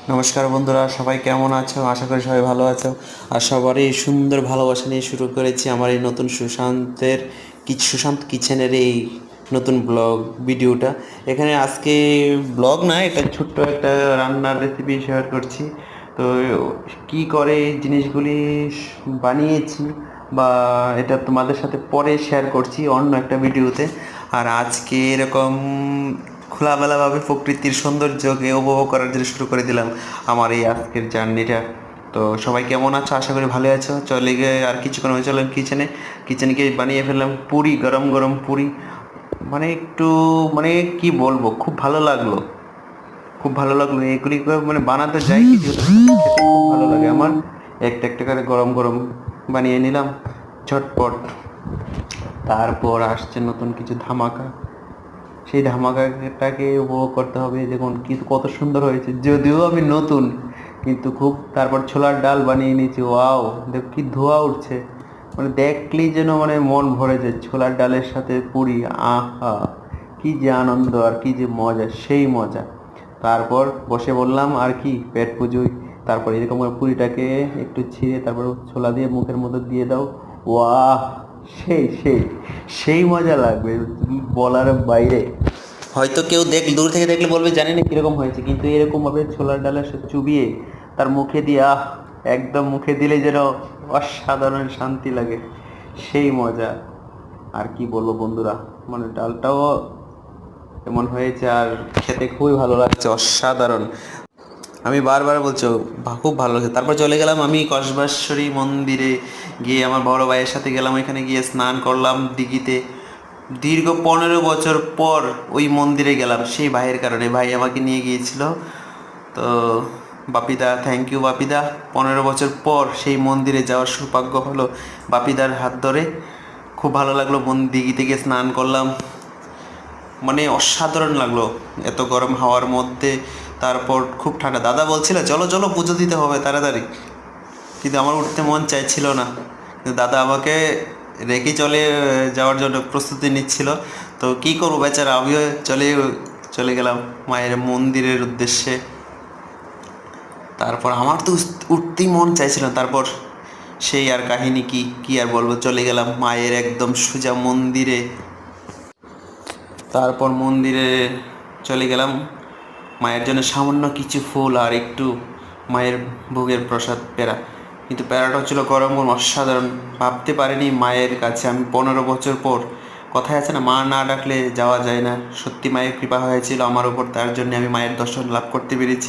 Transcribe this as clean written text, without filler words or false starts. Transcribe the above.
নমস্কার বন্ধুরা, সবাই কেমন আছো? আশা করি সবাই ভালো আছো। আর সবারই সুন্দর ভালোবাসা নিয়ে শুরু করেছি আমার এই নতুন সুশান্ত কিচেনের এই নতুন ব্লগ ভিডিওটা। এখানে আজকে ব্লগ না, এটা ছোট্ট একটা রান্নার রেসিপি শেয়ার করছি। তো কি করে এই জিনিসগুলি বানিয়েছি বা এটা তোমাদের সাথে পরে শেয়ার করছি অন্য একটা ভিডিওতে। আর আজকে এরকম খোলামেলাভাবে প্রকৃতির সৌন্দর্যকে উপভোগ করার জন্য শুরু করে দিলাম আমার এই আজকের জার্নিটা। তো সবাই কেমন আছো? আশা করি ভালো আছো। চলে গিয়ে আর কিছুক্ষণ হয়ে চললাম কিচেনে গিয়ে বানিয়ে ফেললাম পুরি, গরম গরম পুরি। মানে একটু, মানে কি বলবো, খুব ভালো লাগলো এগুলি মানে বানাতে যাই কি যেহেতু খেতে খুব ভালো লাগে আমার। একটা একটা করে গরম গরম বানিয়ে নিলাম ঝটপট। তারপর আসছে নতুন কিছু ধামাকা, সেই ধামাকাটাকে উপভোগ করতে হবে। দেখুন কি কত সুন্দর হয়েছে, যদিও আমি নতুন, কিন্তু খুব। তারপর ছোলার ডাল বানিয়ে নিয়েছি, ওয়াও! দেখ কি ধোয়া উঠছে, মানে দেখলেই যেন মানে মন ভরে যায়। ছোলার ডালের সাথে পুরি, আহা! কি যে আনন্দ আর কি যে মজা, সেই মজা। তারপর বসে বললাম আর কি পেট পুজোই। তারপর এরকম করে পুরিটাকে একটু ছিঁড়ে তারপর ছোলা দিয়ে মুখের মধ্যে দিয়ে দাও, ওয়াহ! সেই সেই সেই মজা লাগবে, বলার বাইরে। হয়তো কেউ দূর থেকে দেখলে বলবে জানি না কিরকম হয়েছে, কিন্তু এরকম ভাবে ছোলার ডালের সাথে চুবিয়ে তার মুখে দিয়ে, একদম মুখে দিলে যেন অসাধারণ শান্তি লাগে, সেই মজা। আর কি বলবো বন্ধুরা, মানে ডালটাও এমন হয়েছে আর খেতে খুবই ভালো লাগছে, অসাধারণ। আমি বারবার বলছো, খুব ভালো লাগছে। তারপর চলে গেলাম আমি কসবেশ্বরী মন্দিরে, গিয়ে আমার বড় ভাইয়ের সাথে গেলাম, ওইখানে গিয়ে স্নান করলাম দিঘিতে। দীর্ঘ 15 বছর পর ওই মন্দিরে গেলাম সেই ভাইয়ের কারণে, ভাই আমাকে নিয়ে গিয়েছিল। তো বাপিদা, থ্যাংক ইউ বাপিদা। 15 বছর পর সেই মন্দিরে যাওয়ার সৌভাগ্য হলো বাপিদার হাত ধরে। খুব ভালো লাগলো, দিঘিতে গিয়ে স্নান করলাম, মানে অসাধারণ লাগলো এত গরম হাওয়ার মধ্যে। তারপর খুব ঠান্ডা, দাদা বলছিল চলো চলো পুজো দিতে হবে তাড়াতাড়ি, কিন্তু আমার উঠতে মন চাইছিল না। কিন্তু দাদা আমাকে রেখে যাওয়ার জন্য প্রস্তুতি নিচ্ছিল। তো কী করবো বেচারা, আমিও চলে গেলাম মায়ের মন্দিরের উদ্দেশ্যে। তারপর আমার তো উঠতেই মন চাইছিল না। তারপর সেই আর কাহিনী কি কি আর বলবো, চলে গেলাম মায়ের একদম সোজা মন্দিরে। তারপর মন্দিরে চলে গেলাম, মায়ের জন্য সামান্য কিছু ফুল আর একটু মায়ের ভোগের প্রসাদ পেড়া। কিন্তু প্যারাটা হচ্ছিল গরম গরম, অসাধারণ। ভাবতে পারিনি মায়ের কাছে আমি 15 বছর পর, কথায় আছে না, মা না ডাকলে যাওয়া যায় না। সত্যি মায়ের কৃপা হয়েছিল আমার উপর, তার জন্য আমি মায়ের দর্শন লাভ করতে পেরেছি।